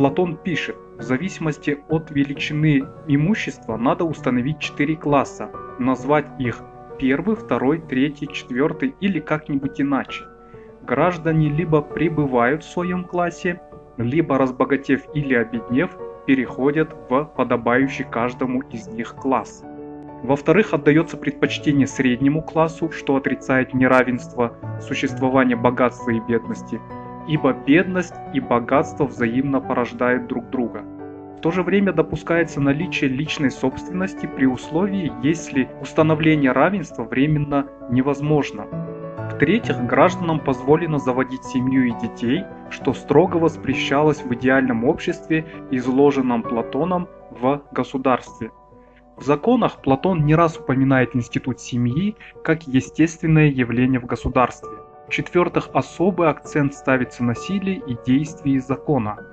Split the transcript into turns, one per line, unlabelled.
Платон пишет, в зависимости от величины имущества надо установить 4 класса, назвать их первый, второй, третий, четвертый или как-нибудь иначе. Граждане либо пребывают в своем классе, либо, разбогатев или обеднев, переходят в подобающий каждому из них класс. Во-вторых, отдается предпочтение среднему классу, что отрицает неравенство существования богатства и бедности, ибо бедность и богатство взаимно порождают друг друга. В то же время допускается наличие личной собственности при условии, если установление равенства временно невозможно. В-третьих, гражданам позволено заводить семью и детей, что строго воспрещалось в идеальном обществе, изложенном Платоном в государстве. В законах Платон не раз упоминает институт семьи как естественное явление в государстве. В-четвертых, особый акцент ставится на силе и действии закона.